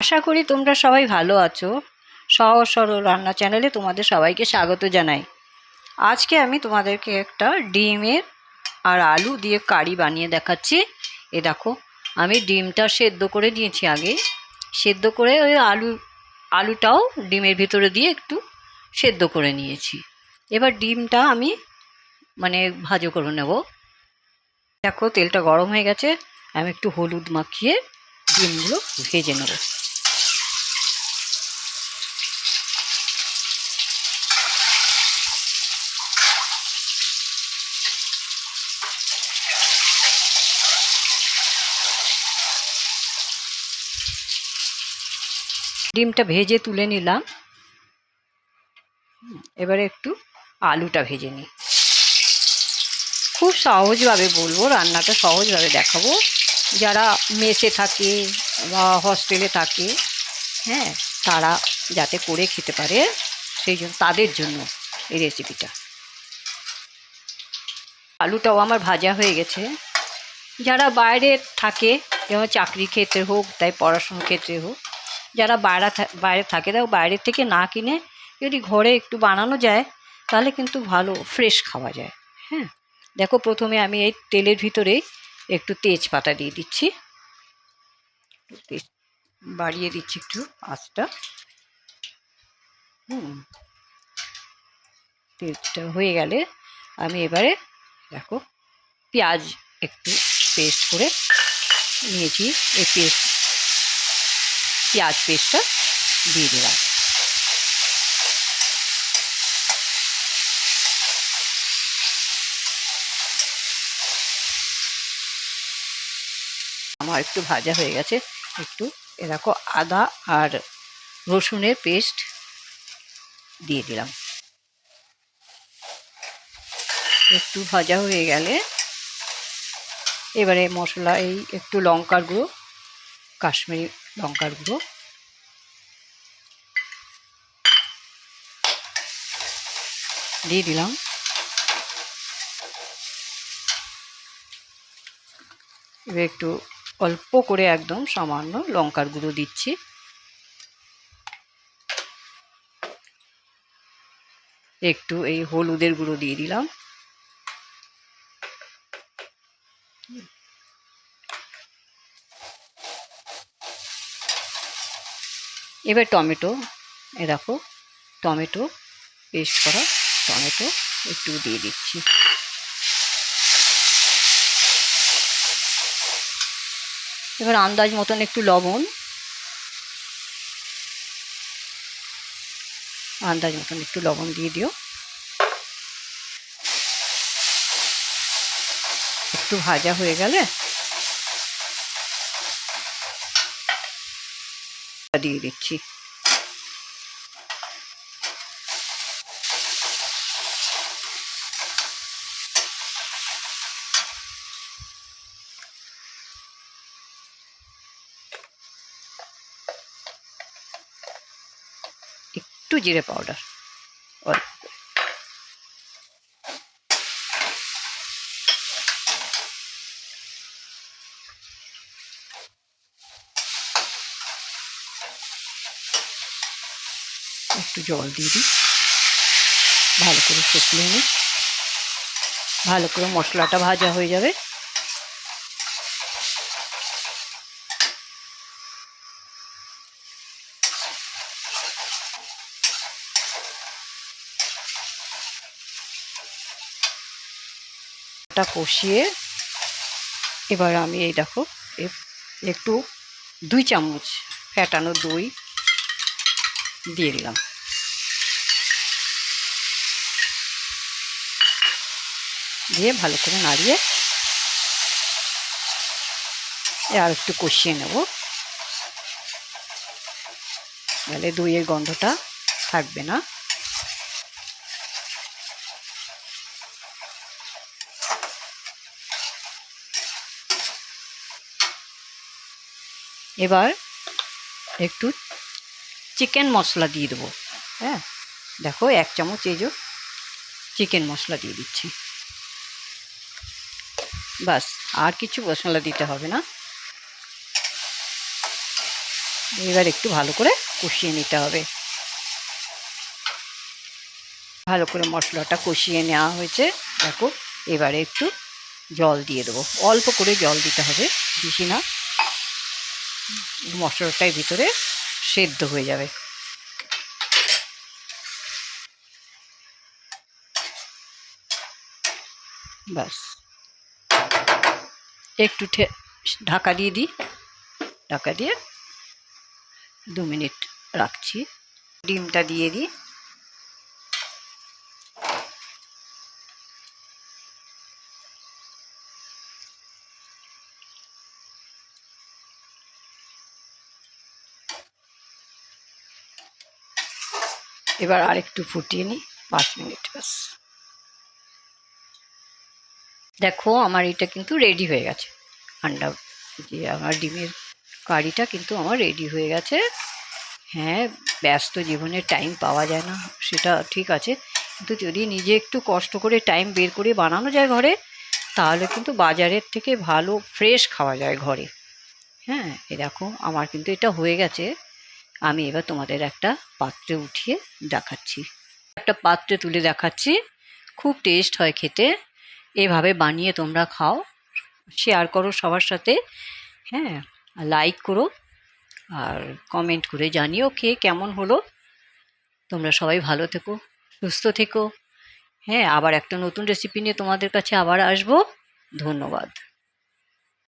আশা করি তোমরা সবাই ভালো আছো। সহজ সরল রান্না চ্যানেলে তোমাদের সবাইকে স্বাগত জানাই। আজকে আমি তোমাদেরকে একটা ডিমের আর আলু দিয়ে কারি বানিয়ে দেখাচ্ছি। এ দেখো, আমি ডিমটা সেদ্ধ করে নিয়েছি আগে। সেদ্ধ করে ওই আলুটাও ডিমের ভিতরে দিয়ে একটু সেদ্ধ করে নিয়েছি। এবার ডিমটা আমি ভাজা করে নেব। দেখো, তেলটা গরম হয়ে গেছে। আমি একটু হলুদ মাখিয়ে ডিমগুলো ভেজে নেব। ডিমটা ভেজে তুলে নিলাম। এবারে একটু আলুটা ভেজে নিই। খুব সহজভাবে বলবো, রান্নাটা সহজভাবে দেখাবো। যারা মেসে থাকে বা হস্টেলে থাকে, হ্যাঁ, তারা যাতে করে খেতে পারে, সেই জন্য তাদের জন্য এই রেসিপিটা। আলুটাও আমার ভাজা হয়ে গেছে। যারা বাইরে থাকে, যেমন চাকরি ক্ষেত্রে হোক, তাই পড়াশোনার ক্ষেত্রে হোক, যারা বাইরে থাকে, তাও বাইরের থেকে না কিনে যদি ঘরে একটু বানানো যায় তাহলে কিন্তু ভালো ফ্রেশ খাওয়া যায়। হ্যাঁ, দেখো, প্রথমে আমি এই তেলের ভিতরে একটু তেজপাতা দিয়ে দিচ্ছি। বাড়িয়ে দিচ্ছি একটু আঁচটা। তেলটা হয়ে গেলে আমি এবারে দেখো পেঁয়াজ একটু পেস্ট করে নিয়েছি। এই পেঁয়াজ পেস্টটা দিয়ে দিলাম। আমার একটু ভাজা হয়ে গেছে। একটু দেখো, আদা আর রসুনের পেস্ট দিয়ে দিলাম। একটু ভাজা হয়ে গেলে এবারে মশলা, এই একটু লঙ্কার গুঁড়ো, কাশ্মীরি লঙ্কার গুঁড়ো দিয়ে দিলাম। এবার একটু অল্প করে, একদম সামান্য লঙ্কার গুঁড়ো দিচ্ছি। একটু এই হলুদের গুঁড়ো দিয়ে দিলাম। এবার টমেটো, দেখো, টমেটো পেস্ট করা টমেটো একটু দিয়ে দিচ্ছি। এবার আন্দাজ মতন একটু লবণ, দিয়ে দিও। একটু ভাজা হয়ে গেলে দিয়ে দিচ্ছি। একটু জিরে পাউডার অল্প, একটু জল দিয়ে দিই। ভালো করে ফুটিয়ে নিই। ভালো করে মশলাটা ভাজা হয়ে যাবে। এটা কষিয়ে এবার আমি এই দেখো, একটু 2 চামচ ফ্যাটানো দই দিয়ে দিলাম। দিয়ে ভালো করে নাড়িয়ে আর একটু কষিয়ে নেব। তাহলে দইয়ের গন্ধটা থাকবে না। এবার একটু চিকেন মশলা দিয়ে দেবো। হ্যাঁ, দেখো, 1 চামচ এই যে চিকেন মশলা দিয়ে দিচ্ছি। বাস, আর কিছু মশলা দিতে হবে না। এবার একটু ভালো করে কষিয়ে নিতে হবে। ভালো করে মশলাটা কষিয়ে নেওয়া হয়েছে। দেখো এবারে একটু জল দিয়ে দেবো, অল্প করে জল দিতে হবে, বেশি না, মশলাটার ভিতরে সেদ্ধ হয়ে যাবে। ব্যাস, একটু ঢাকা দিয়ে দিই, ঢাকা দিয়ে 2 মিনিট রাখছি। ডিমটা দিয়ে দিই। এবার আরেকটু ফুটিয়ে নিই, 5 মিনিট ব্যাস। দেখো আমার এটা কিন্তু রেডি হয়ে গেছে, আন্ডা যে আমার ডিমের কারিটা কিন্তু আমার রেডি হয়ে গেছে। হ্যাঁ, ব্যস্ত জীবনে টাইম পাওয়া যায় না, সেটা ঠিক আছে, কিন্তু যদি নিজে একটু কষ্ট করে টাইম বের করে বানানো যায় ঘরে, তাহলে কিন্তু বাজারের থেকে ভালো ফ্রেশ খাওয়া যায় ঘরে। হ্যাঁ, এ দেখো আমার কিন্তু এটা হয়ে গেছে। আমি এবার তোমাদের একটা পাত্রে উঠিয়ে দেখাচ্ছি, একটা পাত্রে তুলে দেখাচ্ছি। খুব টেস্ট হয় খেতে, এভাবে বানিয়ে তোমরা খাও, শেয়ার করো সবার সাথে। হ্যাঁ, লাইক করো আর কমেন্ট করে জানিও খেয়ে কেমন হলো। তোমরা সবাই ভালো থেকো, সুস্থ থেকো। হ্যাঁ, আবার একটা নতুন রেসিপি নিয়ে তোমাদের কাছে আবার আসবো। ধন্যবাদ।